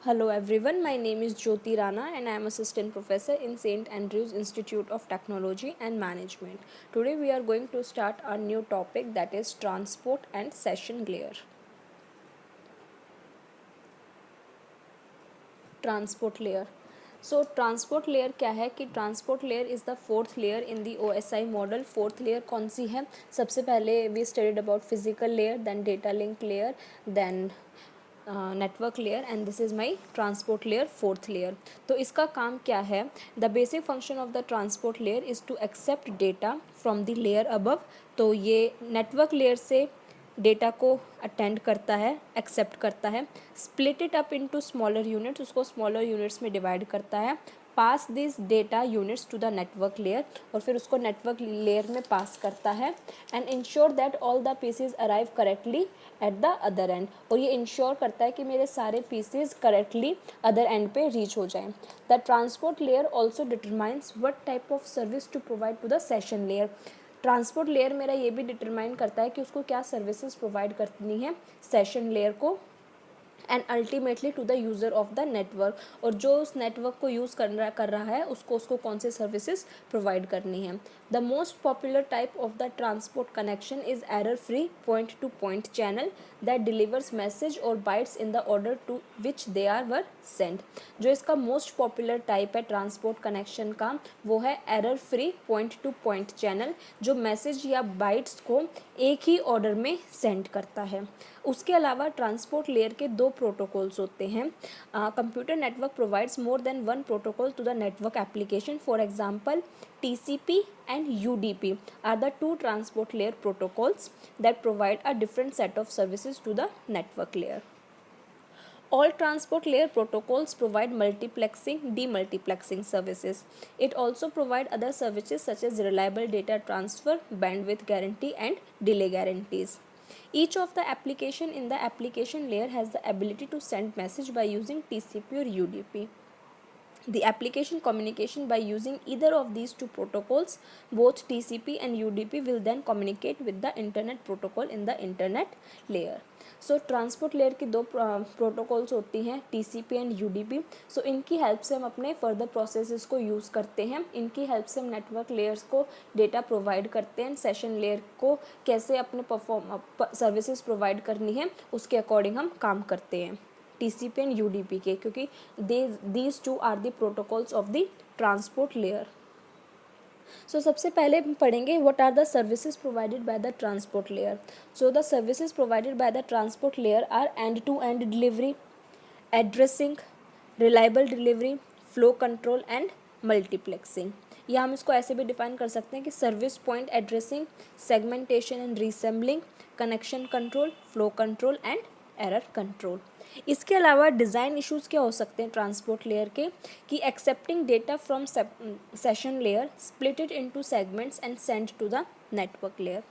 Hello everyone, my name is Jyoti Rana and I am assistant professor in St. Andrews Institute of Technology and Management. Today we are going to start a new topic, that is transport and session layer. Transport layer. So transport layer क्या है कि transport layer is the fourth layer in the OSI model. Fourth layer कौन सी है? सबसे पहले we studied about physical layer, then data link layer, then network layer, and this is my transport layer, fourth layer. तो इसका काम क्या है? The basic function of the transport layer is to accept data from the layer above. तो ये network layer से data को attend करता है, एक्सेप्ट करता है, split it up into smaller units, उसको स्मॉलर यूनिट्स में डिवाइड करता है, pass this data units to the network layer, और फिर उसको नेटवर्क लेयर में पास करता है, and ensure that all the pieces arrive correctly at the other end. और ये इंश्योर करता है कि मेरे सारे पीसेज करेक्टली अदर एंड पे रीच हो जाएं. The transport layer also determines what type of service to provide to the session layer. Transport layer मेरा ये भी डिटरमाइन करता है कि उसको क्या सर्विसेज प्रोवाइड करनी है सेशन लेयर को, and ultimately to the user of the network, और जो उस नेटवर्क को यूज़ कर रहा है उसको कौन से सर्विसेज प्रोवाइड करनी है. The most popular type of the transport connection is error free point to point channel that delivers message और bytes in the order to which they are were send. जो इसका मोस्ट पॉपुलर टाइप है transport connection का, वो है error free point to point channel, जो message या bytes को एक ही ऑर्डर में सेंड करता है. उसके अलावा ट्रांसपोर्ट लेयर के दो प्रोटोकॉल्स होते हैं. Computer network provides more than one protocol to the network application. For example TCP and UDP are the two transport layer protocols that provide a different set of services to the network layer. All transport layer protocols provide multiplexing, demultiplexing services. It also provides other services such as reliable data transfer, bandwidth guarantee, and delay guarantees. Each of the application in the application layer has the ability to send message by using TCP or UDP. The application communication by using either of these two protocols, both TCP and UDP, will then communicate with the internet protocol in the internet layer. So transport layer की दो protocols होती हैं, TCP and UDP. सो इनकी help से हम अपने further processes को use करते हैं. इनकी हेल्प से हम नेटवर्क लेयर्स को डेटा प्रोवाइड करते हैं. सेशन लेयर को कैसे अपने सर्विसेज प्रोवाइड करनी है उसके अकॉर्डिंग हम काम करते हैं TCP एंड UDP के, क्योंकि these two are the protocols of the transport layer. So सबसे पहले हम पढ़ेंगे what are the services provided by the transport layer. So the services provided by the transport layer are end to end delivery, addressing, reliable delivery, flow control and multiplexing. या हम इसको ऐसे भी define कर सकते हैं कि service point addressing, segmentation and resembling, connection control, flow control and error control. इसके अलावा डिज़ाइन इश्यूज़ क्या हो सकते हैं ट्रांसपोर्ट लेयर के, कि accepting data from session layer, split it into segments and send to the network layer,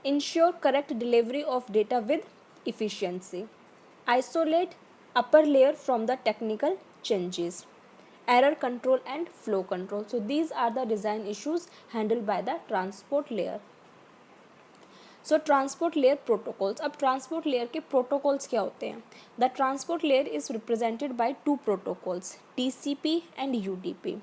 ensure correct delivery of data with efficiency, isolate upper layer from the technical changes, error control and flow control. So these are the design issues handled by the transport layer. So transport layer protocols. अब transport layer के protocols क्या होते हैं? The transport layer is represented by two protocols, TCP and UDP.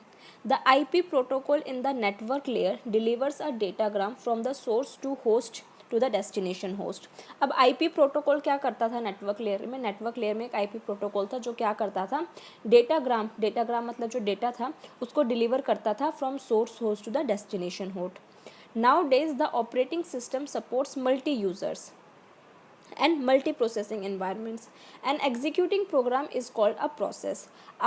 The IP protocol in the network layer delivers a datagram from the source to host to the destination host. अब IP protocol क्या करता था network layer में? Network layer में एक IP protocol था जो क्या करता था, डेटाग्राम मतलब जो डेटा था उसको डिलीवर करता था from source host to the destination host. Nowadays, the operating system supports multi-users and multi-processing environments. An executing program is called a process.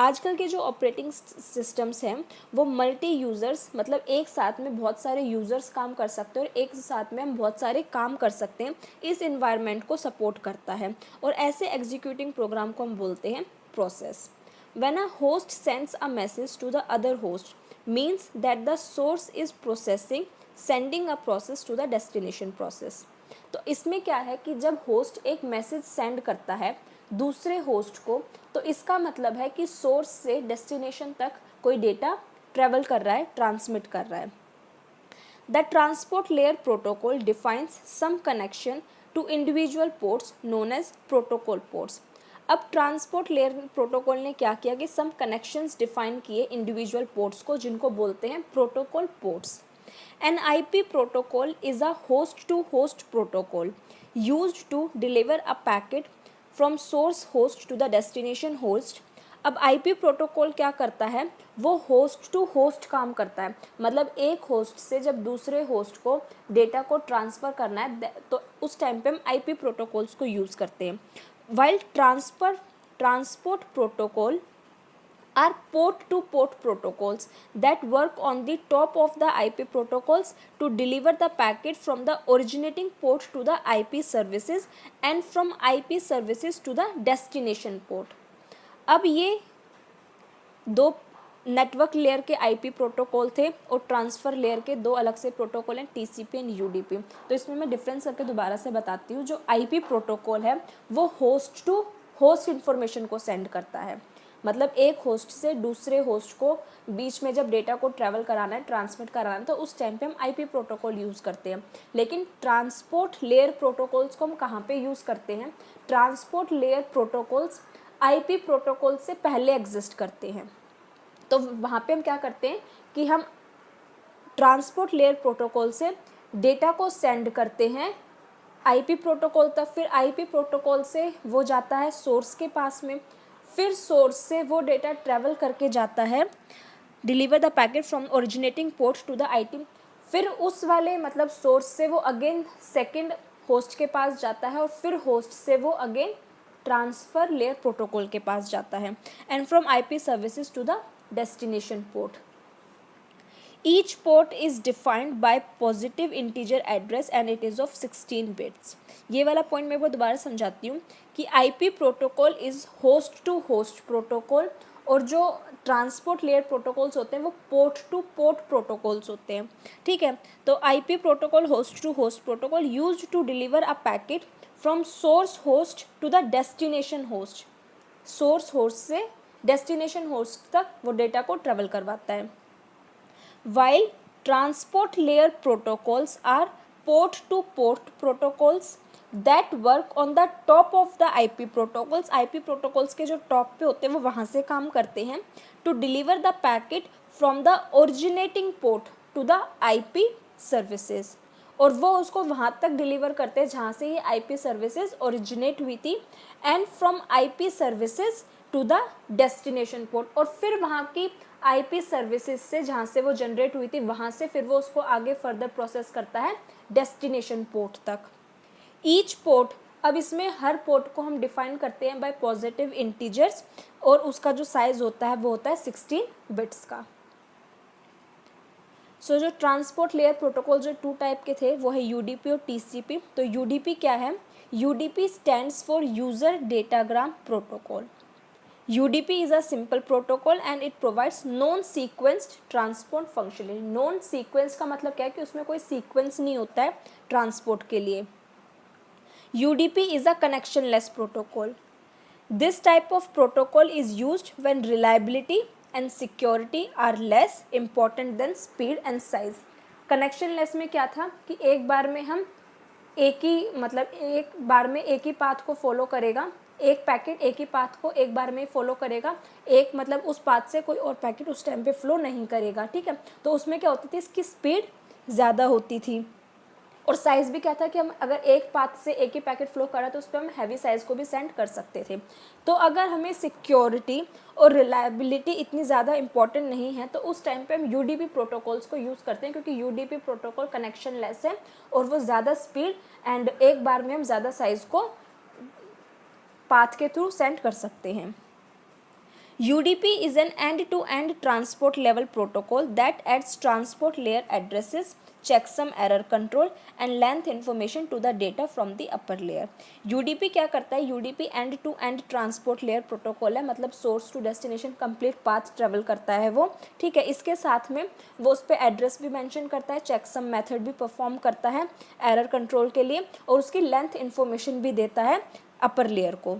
आजकल के जो ऑपरेटिंग सिस्टम्स हैं वो मल्टी यूज़र्स, मतलब एक साथ में बहुत सारे यूज़र्स काम कर सकते हैं और एक साथ में हम बहुत सारे काम कर सकते हैं, इस इन्वायरमेंट को सपोर्ट करता है, और ऐसे एग्जीक्यूटिंग प्रोग्राम को हम बोलते हैं process. When a host sends a message to the other host, means that the source is processing, sending a process to the destination process. तो इसमें क्या है कि जब होस्ट एक मैसेज सेंड करता है दूसरे होस्ट को, तो इसका मतलब है कि सोर्स से डेस्टिनेशन तक कोई डेटा ट्रेवल कर रहा है, ट्रांसमिट कर रहा है. The transport layer protocol defines some connection to individual ports known as protocol ports. अब ट्रांसपोर्ट लेयर प्रोटोकॉल ने क्या किया कि सम कनेक्शंस डिफाइन किए इंडिविजुअल पोर्ट्स को, जिनको बोलते हैं protocol ports. An IP protocol is a host to host protocol used to deliver a packet from source host to the destination host. अब आईपी प्रोटोकॉल क्या करता है, वो होस्ट टू होस्ट काम करता है. मतलब एक होस्ट से जब दूसरे होस्ट को डेटा को ट्रांसफ़र करना है तो उस टाइम पे हम आईपी प्रोटोकॉल्स को यूज़ करते हैं. While transport protocol are port-to-port protocols that work on the top of the IP protocols to deliver the packet from the originating port to the IP services and from IP services to the destination port. अब ये दो network layer के IP protocol थे और transfer layer के दो अलग से प्रोटोकॉल हैं, टीसीपी एंड यूडीपी. तो इसमें मैं डिफरेंस करके दोबारा से बताती हूँ. जो आईपी प्रोटोकॉल है वो होस्ट टू होस्ट इन्फॉर्मेशन को सेंड करता है. मतलब एक होस्ट से दूसरे होस्ट को बीच में जब डेटा को ट्रैवल कराना है, ट्रांसमिट कराना है, तो उस टाइम पे हम आईपी प्रोटोकॉल यूज़ करते हैं. लेकिन ट्रांसपोर्ट लेयर प्रोटोकॉल्स को हम कहाँ पे यूज़ करते हैं? Transport layer protocols IP protocol से पहले एग्जिस्ट करते हैं. तो वहाँ पे हम क्या करते हैं कि हम ट्रांसपोर्ट लेयर प्रोटोकॉल से डेटा को सेंड करते हैं आईपी प्रोटोकॉल तक. फिर आईपी प्रोटोकॉल से वो जाता है सोर्स के पास में, फिर सोर्स से वो डेटा ट्रैवल करके जाता है deliver the packet from originating port to the IT. फिर उस वाले मतलब सोर्स से वो अगेन सेकंड होस्ट के पास जाता है और फिर होस्ट से वो अगेन ट्रांसफ़र लेयर प्रोटोकॉल के पास जाता है and from IP services to the destination port. Each port is defined by positive integer address and it is of 16 bits. ये वाला पॉइंट मैं वो दोबारा समझाती हूँ कि IP protocol is host to host protocol और जो ट्रांसपोर्ट लेयर प्रोटोकॉल्स होते हैं वो पोर्ट टू पोर्ट प्रोटोकॉल्स होते हैं. ठीक है, तो IP protocol host to host protocol used to deliver a packet from source host to the destination host. Source host से डेस्टिनेशन होस्ट तक वो डेटा को ट्रेवल करवाता है. While transport layer protocols are port-to-port protocols that work on the top of the IP protocols. IP protocols के जो top पे होते हैं वो वहाँ से काम करते हैं to deliver the packet from the originating port to the IP services. और वो उसको वहाँ तक डिलीवर करते हैं जहाँ से ये IP सर्विसेज ओरिजिनेट हुई थी and from IP services to the destination port. और फिर वहाँ की आईपी सर्विसेज से जहाँ से वो जनरेट हुई थी वहाँ से फिर वो उसको आगे फर्दर प्रोसेस करता है डेस्टिनेशन पोर्ट तक. ईच पोर्ट, अब इसमें हर पोर्ट को हम डिफाइन करते हैं बाय पॉजिटिव इंटीजर्स और उसका जो साइज होता है वो होता है 16 बिट्स का. सो जो ट्रांसपोर्ट लेयर प्रोटोकॉल जो टू टाइप के थे वो है यूडीपी और टीसीपी. तो यूडीपी क्या है? UDP stands for user datagram protocol. UDP is a simple protocol and it provides non-sequenced transport functionality. Non-sequence का मतलब क्या है कि उसमें कोई sequence नहीं होता है transport के लिए. UDP is a connectionless protocol. This type of protocol is used when reliability and security are less important than speed and size. Connectionless में क्या था कि एक बार में एक ही पाथ को फॉलो करेगा, एक पैकेट एक ही पाथ को एक बार में फॉलो करेगा, एक मतलब उस पाथ से कोई और पैकेट उस टाइम पे फ्लो नहीं करेगा. ठीक है, तो उसमें क्या होती थी, इसकी स्पीड ज़्यादा होती थी और साइज़ भी क्या था कि हम अगर एक पाथ से एक ही पैकेट फ्लो कर रहा तो उस पर हम हैवी साइज़ को भी सेंड कर सकते थे. तो अगर हमें सिक्योरिटी और रिलायबिलिटी इतनी ज़्यादा इंपॉर्टेंट नहीं है तो उस टाइम पे हम यूडीपी प्रोटोकॉल्स को यूज़ करते हैं क्योंकि यूडीपी प्रोटोकॉल कनेक्शन लेस है और वो ज़्यादा स्पीड एंड एक बार में हम ज़्यादा साइज़ को पाथ के थ्रू सेंड कर सकते हैं. UDP is an end-to-end transport level protocol that adds transport layer addresses, checksum error control and length information to the data from the upper layer. UDP क्या करता है? UDP end-to-end transport layer protocol है, मतलब source to destination complete path travel करता है वो. ठीक है, इसके साथ में वो उस पर एड्रेस भी मेंशन करता है, checksum मेथड भी परफॉर्म करता है एरर कंट्रोल के लिए और उसकी लेंथ इन्फॉर्मेशन भी देता है अपर लेयर को.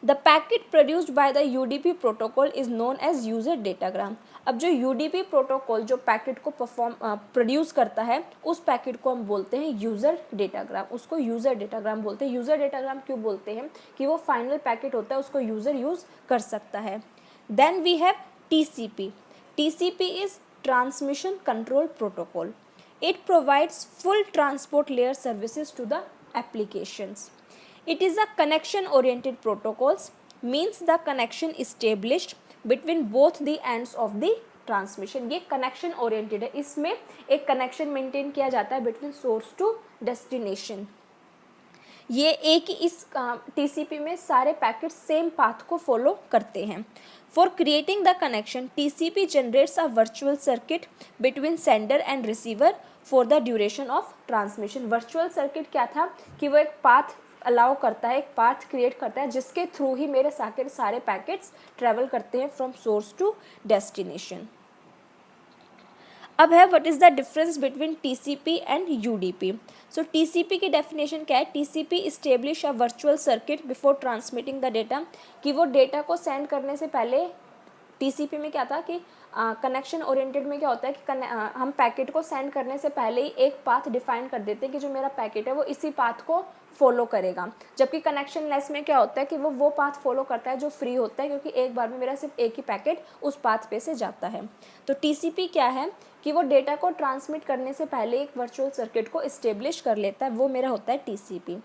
The packet produced by the UDP protocol is known as user datagram. अब जो यूडीपी प्रोटोकॉल जो पैकेट को प्रोड्यूस करता है, उस पैकेट को हम बोलते हैं यूज़र डेटाग्राम, उसको यूज़र डेटाग्राम बोलते हैं। यूज़र डेटाग्राम क्यों बोलते हैं? कि वो फाइनल पैकेट होता है, उसको यूज़र यूज़ कर सकता है। Then we have TCP. TCP is transmission control protocol. It provides full transport layer services to the applications. It is a connection-oriented protocols, means the connection established between both the ends of the transmission. ये connection oriented है, इसमें एक connection maintain किया जाता है between source to destination. ये एक ही इस TCP में सारे पैकेट सेम पाथ को फॉलो करते हैं। For creating the connection TCP generates a virtual circuit between sender and receiver for the duration of transmission. Virtual circuit क्या था कि वो एक पाथ अलाउ करता है, एक पाथ क्रिएट करता है जिसके थ्रू ही मेरे सारे पैकेट्स ट्रेवल करते हैं फ्रॉम सोर्स टू डेस्टिनेशन। अब है what is the difference between TCP and UDP. So TCP की डेफिनेशन क्या है? TCP establish a virtual circuit before transmitting the data, कि वो डेटा को सेंड करने से पहले टीसीपी में क्या था कि कनेक्शन ओरिएंटेड में क्या होता है कि हम पैकेट को सेंड करने से पहले ही एक पाथ डिफाइन कर देते हैं कि जो मेरा पैकेट है वो इसी पाथ को फॉलो करेगा। जबकि कनेक्शन लेस में क्या होता है कि वो पाथ फॉलो करता है जो फ्री होता है, क्योंकि एक बार में मेरा सिर्फ एक ही पैकेट उस पाथ पे से जाता है। तो टीसीपी क्या है कि वो डेटा को ट्रांसमिट करने से पहले एक वर्चुअल सर्किट को इस्टेब्लिश कर लेता है, वो मेरा होता है TCP.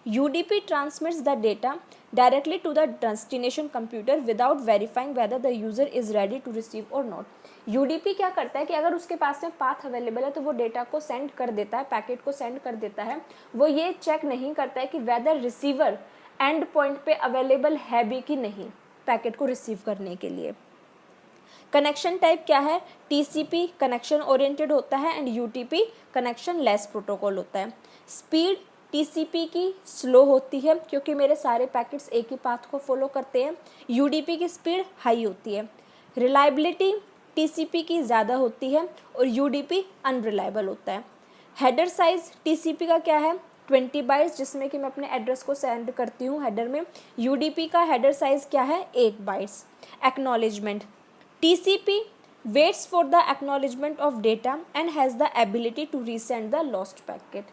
UDP transmits the data directly to the destination computer without verifying whether the user is ready to receive or not. UDP क्या करता है कि अगर उसके पास में पाथ अवेलेबल है तो वो डेटा को सेंड कर देता है, पैकेट को सेंड कर देता है। वो ये चेक नहीं करता है कि वेदर रिसीवर एंड पॉइंट पे अवेलेबल है भी कि नहीं पैकेट को रिसीव करने के लिए। कनेक्शन टाइप क्या है? TCP कनेक्शन ओरिएंटेड होता है and UDP connection less protocol होता है। स्पीड TCP की स्लो होती है क्योंकि मेरे सारे पैकेट्स एक ही पाथ को फॉलो करते हैं। UDP की स्पीड हाई होती है। रिलायबिलिटी TCP की ज़्यादा होती है और UDP अनरिलायबल होता है। हेडर साइज TCP का क्या है? 20 बाइट्स, जिसमें कि मैं अपने एड्रेस को सेंड करती हूँ हेडर में। UDP का हेडर साइज क्या है? 8 bytes. Acknowledgement TCP waits for the acknowledgement of data and has the ability to resend the lost packet.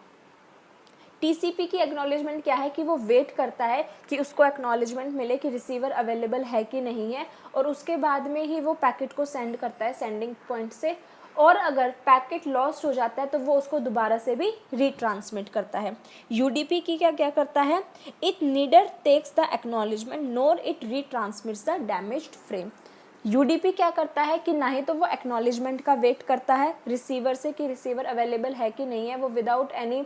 TCP की एक्नॉलेजमेंट क्या है कि वो वेट करता है कि उसको एक्नॉलेजमेंट मिले कि रिसीवर अवेलेबल है कि नहीं है, और उसके बाद में ही वो पैकेट को सेंड करता है सेंडिंग पॉइंट से। और अगर पैकेट लॉस्ट हो जाता है तो वो उसको दोबारा से भी रीट्रांसमिट करता है। UDP की क्या करता है? It neither takes the acknowledgement nor it retransmits the damaged frame. UDP क्या करता है कि ना ही तो वो एक्नॉलेजमेंट का वेट करता है रिसीवर से कि रिसीवर अवेलेबल है कि नहीं है, वो without any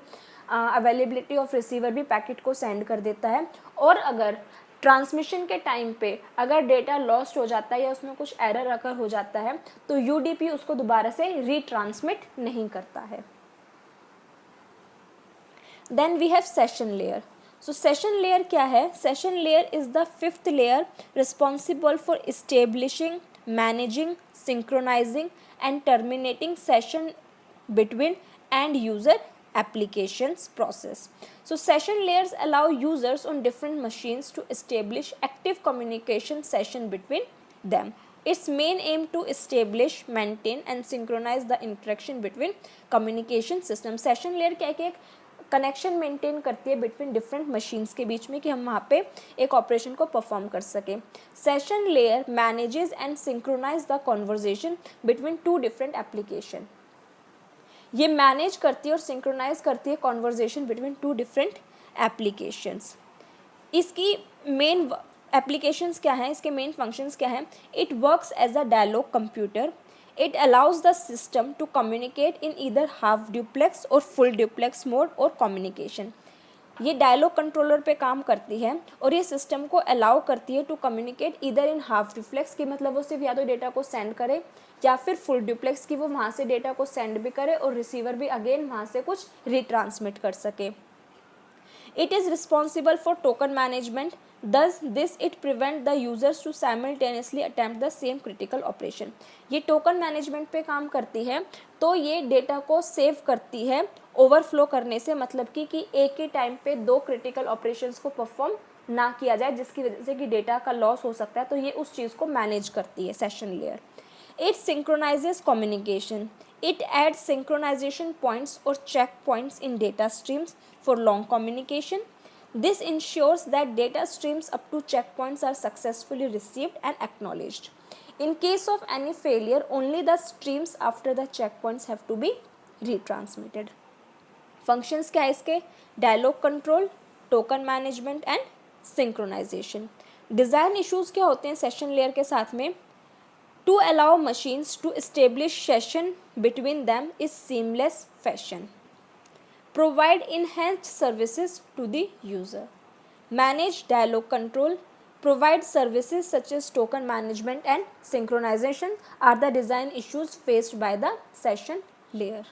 availability of receiver भी पैकेट को सेंड कर देता है। और अगर ट्रांसमिशन के टाइम पे अगर डेटा लॉस्ट हो जाता है या उसमें कुछ एरर अगर हो जाता है तो UDP उसको दोबारा से रीट्रांसमिट नहीं करता है। Then we have session layer. So session layer क्या है? Session layer is the fifth layer responsible for establishing, managing, synchronizing and terminating session between end user applications process. So session layers allow users on different machines to establish active communication session between them. Its main aim to establish, maintain and synchronize the interaction between communication systems. Session layer क्या है कि एक connection maintain करती है between different machines के बीच में कि हम वहाँ पे एक ऑपरेशन को परफॉर्म कर सकें। Session layer manages and synchronize the conversation between two different application. ये मैनेज करती है और सिंक्रोनाइज करती है conversation between two different applications. इसकी मेन एप्लीकेशंस क्या हैं? इसके मेन फंक्शंस क्या हैं? It works as a dialogue computer. It allows the system to communicate in either half duplex और फुल ड्यूप्लेक्स मोड और कम्युनिकेशन। ये डायलॉग कंट्रोलर पे काम करती है और ये सिस्टम को अलाउ करती है टू कम्युनिकेट इधर इन हाफ ड्यूप्लेक्स की, मतलब वो सिर्फ या तो डेटा को सेंड करे या फिर फुल ड्यूप्लेक्स की वो वहाँ से डेटा को सेंड भी करे और रिसीवर भी अगेन वहाँ से कुछ रीट्रांसमिट कर सके। It is responsible for token management, thus this it prevent the users to simultaneously attempt the same critical operation. ये टोकन मैनेजमेंट पे काम करती है, तो ये डेटा को सेव करती है ओवरफ्लो करने से, मतलब कि एक ही टाइम पे दो क्रिटिकल ऑपरेशंस को परफॉर्म ना किया जाए, जिसकी वजह से कि डेटा का लॉस हो सकता है, तो ये उस चीज़ को मैनेज करती है session layer. It synchronises communication, it adds synchronisation points और check points in data streams for long communication. This ensures that data streams up to checkpoints are successfully received and acknowledged. In case of any failure, only the streams after the checkpoints have to be retransmitted. Functions क्या है इसके? Dialog control, token management and synchronization. Design issues क्या होते हैं session layer के साथ में? To allow machines to establish session between them is seamless fashion. Provide enhanced services to the user. Manage dialog control. Provide services such as token management and synchronization are the design issues faced by the session layer.